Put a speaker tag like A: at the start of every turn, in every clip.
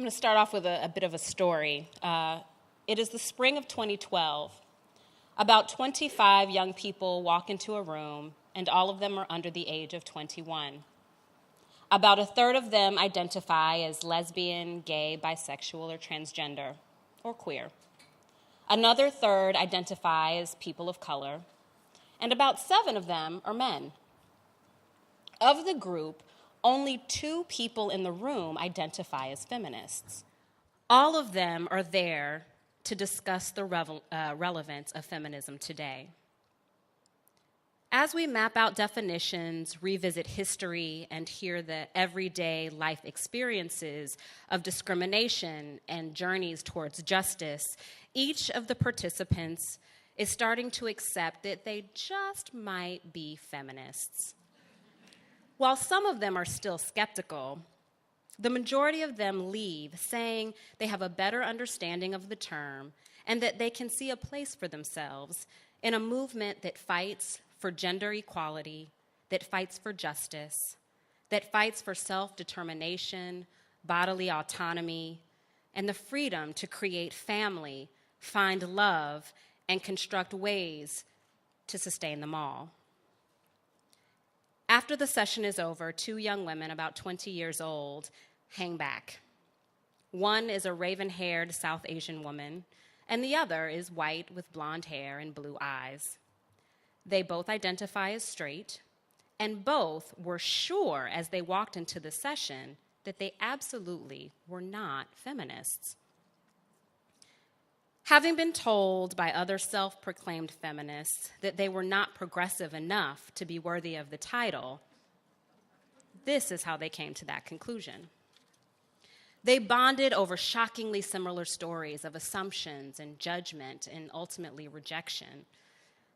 A: I'm going to start off with a bit of a story. It is the spring of 2012. About 25 young people walk into a room, and all of them are under the age of 21. About a third of them identify as lesbian, gay, bisexual, or transgender, or queer. Another third identify as people of color, and about 7 of them are men. Of the group, only 2 people in the room identify as feminists. All of them are there to discuss the relevance of feminism today. As we map out definitions, revisit history, and hear the everyday life experiences of discrimination and journeys towards justice, each of the participants is starting to accept that they just might be feminists. While some of them are still skeptical, the majority of them leave saying they have a better understanding of the term and that they can see a place for themselves in a movement that fights for gender equality, that fights for justice, that fights for self-determination, bodily autonomy, and the freedom to create family, find love, and construct ways to sustain them all. After the session is over, 2 young women, about 20 years old, hang back. One is a raven-haired South Asian woman, and the other is white with blonde hair and blue eyes. They both identify as straight, and both were sure as they walked into the session that they absolutely were not feminists. Having been told by other self-proclaimed feminists that they were not progressive enough to be worthy of the title, this is how they came to that conclusion. They bonded over shockingly similar stories of assumptions and judgment and ultimately rejection.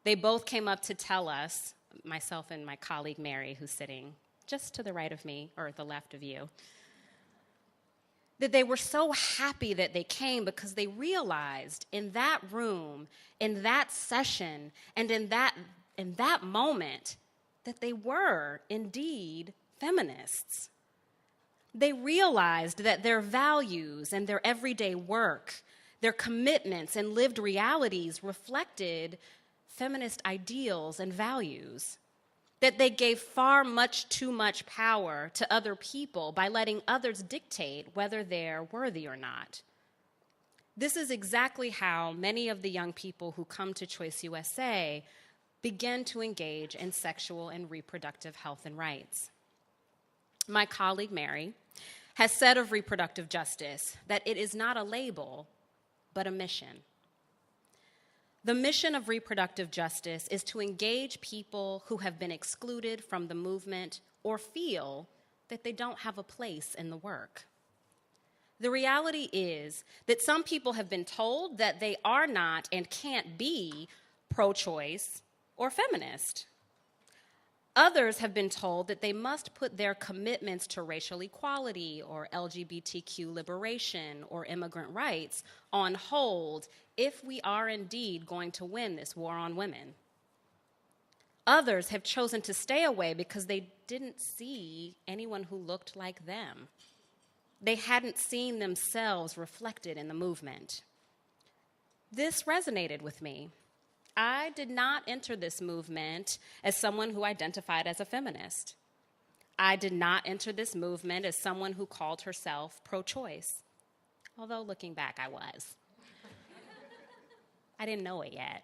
A: They both came up to tell us, myself and my colleague Mary, who's sitting just to the right of me, or the left of you, that they were so happy that they came because they realized in that room, in that session, and in that moment that they were indeed feminists. They realized that their values and their everyday work, their commitments and lived realities reflected feminist ideals and values, that they gave far much too much power to other people by letting others dictate whether they're worthy or not. This is exactly how many of the young people who come to Choice USA begin to engage in sexual and reproductive health and rights. My colleague Mary has said of reproductive justice that it is not a label, but a mission. The mission of reproductive justice is to engage people who have been excluded from the movement or feel that they don't have a place in the work. The reality is that some people have been told that they are not and can't be pro-choice or feminist. Others have been told that they must put their commitments to racial equality or LGBTQ liberation or immigrant rights on hold if we are indeed going to win this war on women. Others have chosen to stay away because they didn't see anyone who looked like them. They hadn't seen themselves reflected in the movement. This resonated with me. I did not enter this movement as someone who identified as a feminist. I did not enter this movement as someone who called herself pro-choice, although looking back, I was. I didn't know it yet.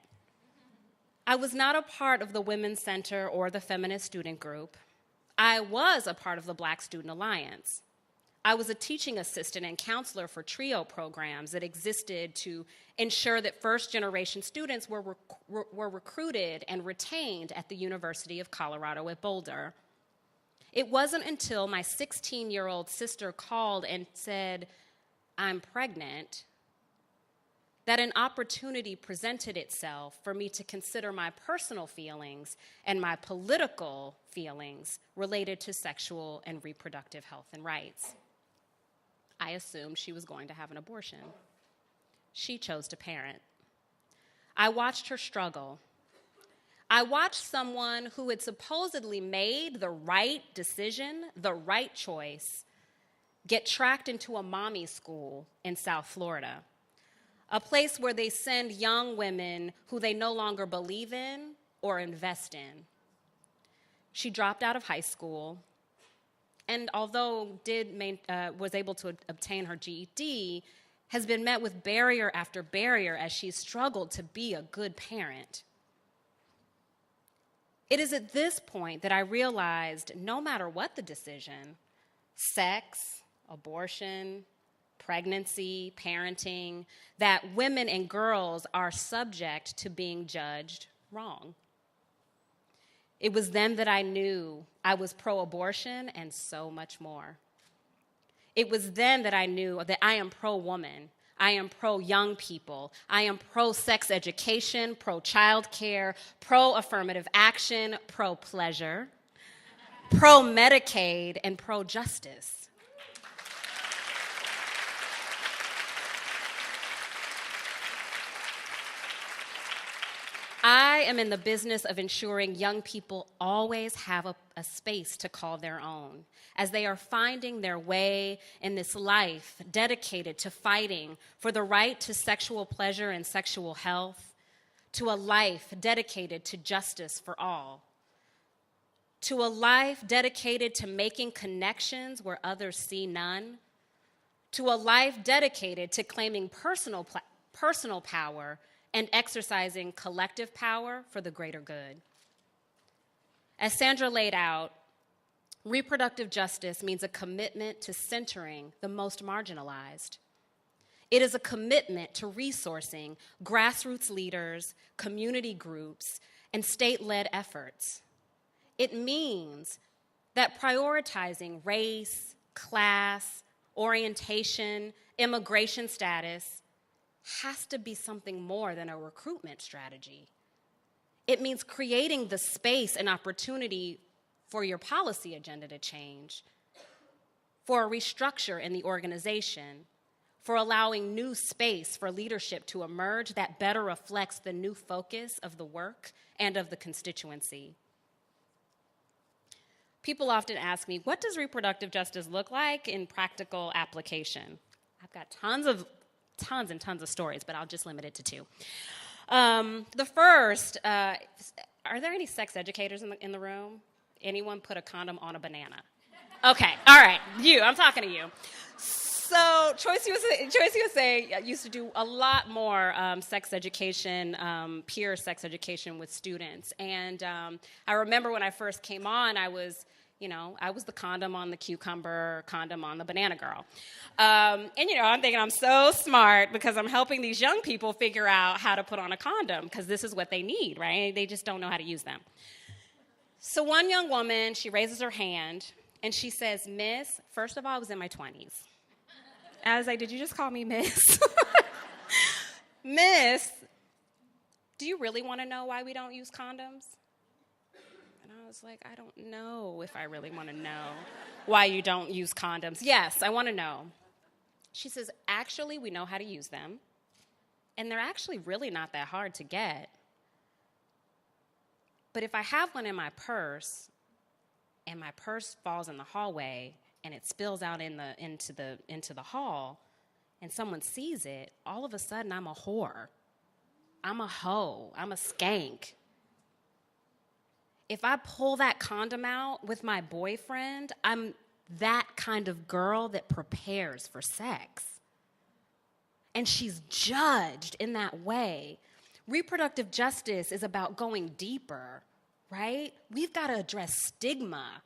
A: I was not a part of the Women's Center or the Feminist Student Group. I was a part of the Black Student Alliance. I was a teaching assistant and counselor for TRIO programs that existed to ensure that first-generation students were recruited and retained at the University of Colorado at Boulder. It wasn't until my 16-year-old sister called and said, "I'm pregnant," that an opportunity presented itself for me to consider my personal feelings and my political feelings related to sexual and reproductive health and rights. I assumed she was going to have an abortion. She chose to parent. I watched her struggle. I watched someone who had supposedly made the right decision, the right choice, get tracked into a mommy school in South Florida, a place where they send young women who they no longer believe in or invest in. She dropped out of high school, and although was able to obtain her GED, has been met with barrier after barrier as she's struggled to be a good parent. It is at this point that I realized no matter what the decision, sex, abortion, pregnancy, parenting, that women and girls are subject to being judged wrong. It was then that I knew I was pro-abortion and so much more. It was then that I knew that I am pro-woman, I am pro-young people, I am pro-sex education, pro-child care, pro-affirmative action, pro-pleasure, pro-Medicaid, and pro-justice. I am in the business of ensuring young people always have a space to call their own as they are finding their way in this life dedicated to fighting for the right to sexual pleasure and sexual health, to a life dedicated to justice for all, to a life dedicated to making connections where others see none, to a life dedicated to claiming personal power and exercising collective power for the greater good. As Sandra laid out, reproductive justice means a commitment to centering the most marginalized. It is a commitment to resourcing grassroots leaders, community groups, and state-led efforts. It means that prioritizing race, class, orientation, immigration status has to be something more than a recruitment strategy. It means creating the space and opportunity for your policy agenda to change, for a restructure in the organization, for allowing new space for leadership to emerge that better reflects the new focus of the work and of the constituency. People often ask me, what does reproductive justice look like in practical application? I've got tons and tons of stories, but I'll just limit it to two. The first, are there any sex educators in the room? Anyone put a condom on a banana? Okay, all right, I'm talking to you. So Choice USA used to do a lot more sex education, peer sex education with students. And I remember when I first came on, I was the condom on the cucumber, condom on the banana girl. I'm thinking I'm so smart because I'm helping these young people figure out how to put on a condom because this is what they need, right? They just don't know how to use them. So one young woman, she raises her hand and she says, "Miss, first of all, I was in my 20s. I was like, did you just call me Miss? Miss, do you really want to know why we don't use condoms? And I was like, I don't know if I really want to know why you don't use condoms. Yes, I want to know. She says, actually, we know how to use them, and they're actually really not that hard to get. But if I have one in my purse, and my purse falls in the hallway, and it spills out into the hall, and someone sees it, all of a sudden I'm a whore. I'm a hoe. I'm a skank. If I pull that condom out with my boyfriend, I'm that kind of girl that prepares for sex. And she's judged in that way. Reproductive justice is about going deeper, right? We've got to address stigma.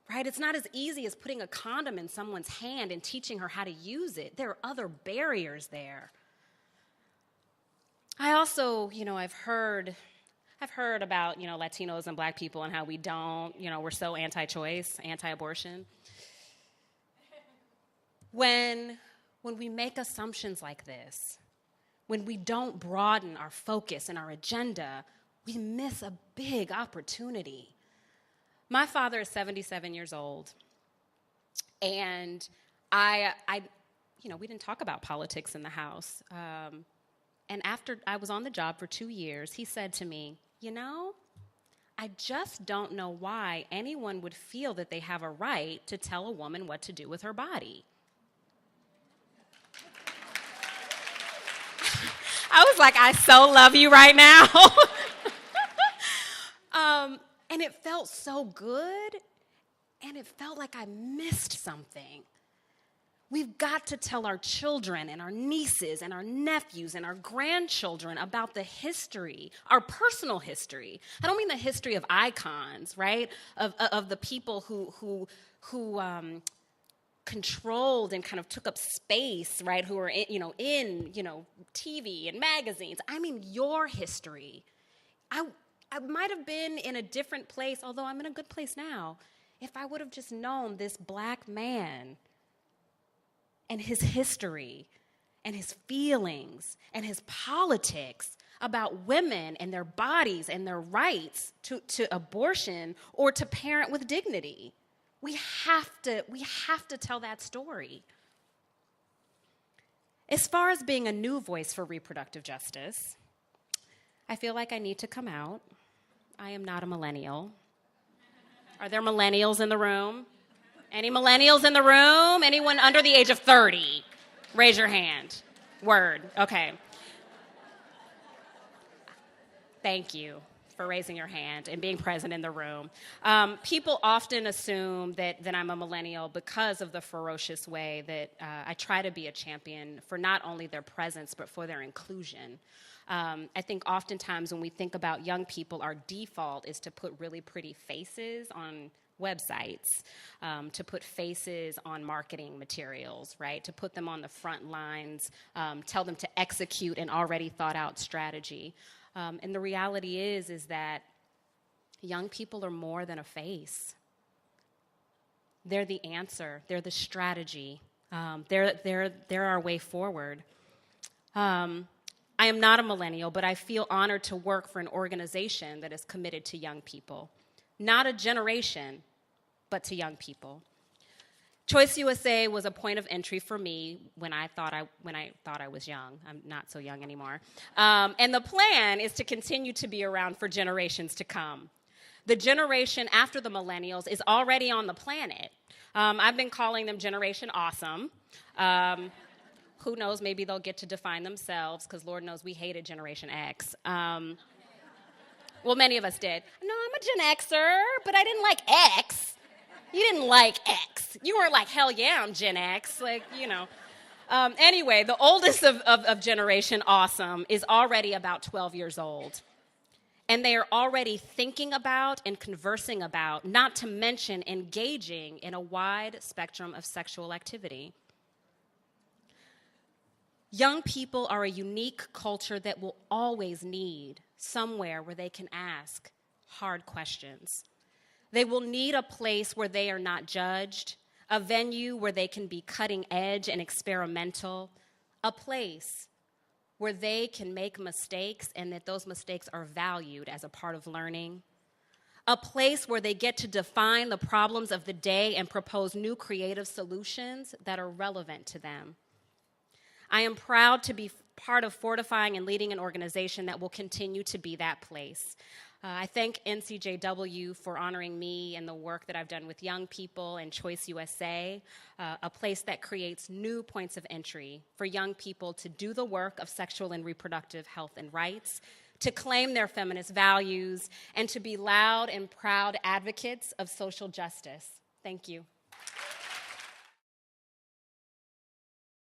A: Right? It's not as easy as putting a condom in someone's hand and teaching her how to use it. There are other barriers there. I also, I've heard about, Latinos and Black people and how we don't, we're so anti-choice, anti-abortion. When we make assumptions like this, when we don't broaden our focus and our agenda, we miss a big opportunity. My father is 77 years old, and we didn't talk about politics in the house. And after I was on the job for 2 years, he said to me, I just don't know why anyone would feel that they have a right to tell a woman what to do with her body. I was like, I so love you right now. And it felt so good, and it felt like I missed something. We've got to tell our children and our nieces and our nephews and our grandchildren about the history, our personal history. I don't mean the history of icons, right? Of the people who controlled and kind of took up space, right? Who are in TV and magazines. I mean your history. I might have been in a different place, although I'm in a good place now, if I would have just known this black man and his history and his feelings and his politics about women and their bodies and their rights to abortion or to parent with dignity. We have to tell that story. As far as being a new voice for reproductive justice, I feel like I need to come out. I am not a millennial. Are there millennials in the room? Any millennials in the room? Anyone under the age of 30? Raise your hand. Word. Okay. Thank you for raising your hand and being present in the room. People often assume that I'm a millennial because of the ferocious way that I try to be a champion for not only their presence, but for their inclusion. I think oftentimes when we think about young people, our default is to put really pretty faces on websites, to put faces on marketing materials, right? To put them on the front lines, tell them to execute an already thought out strategy. And the reality is that young people are more than a face. They're the answer. They're the strategy. They're our way forward. I am not a millennial, but I feel honored to work for an organization that is committed to young people. Not a generation, but to young people. Choice USA was a point of entry for me when I thought I was young. I'm not so young anymore. And the plan is to continue to be around for generations to come. The generation after the millennials is already on the planet. I've been calling them Generation Awesome. Who knows, maybe they'll get to define themselves, because Lord knows we hated Generation X. Well, many of us did. No, I'm a Gen Xer, but I didn't like X. You didn't like X. You weren't like, hell yeah, I'm Gen X. Anyway, the oldest of Generation Awesome is already about 12 years old. And they are already thinking about and conversing about, not to mention engaging in a wide spectrum of sexual activity. Young people are a unique culture that will always need somewhere where they can ask hard questions. They will need a place where they are not judged, a venue where they can be cutting edge and experimental, a place where they can make mistakes and that those mistakes are valued as a part of learning, a place where they get to define the problems of the day and propose new creative solutions that are relevant to them. I am proud to be part of fortifying and leading an organization that will continue to be that place. I thank NCJW for honoring me and the work that I've done with young people and Choice USA, a place that creates new points of entry for young people to do the work of sexual and reproductive health and rights, to claim their feminist values, and to be loud and proud advocates of social justice. Thank you.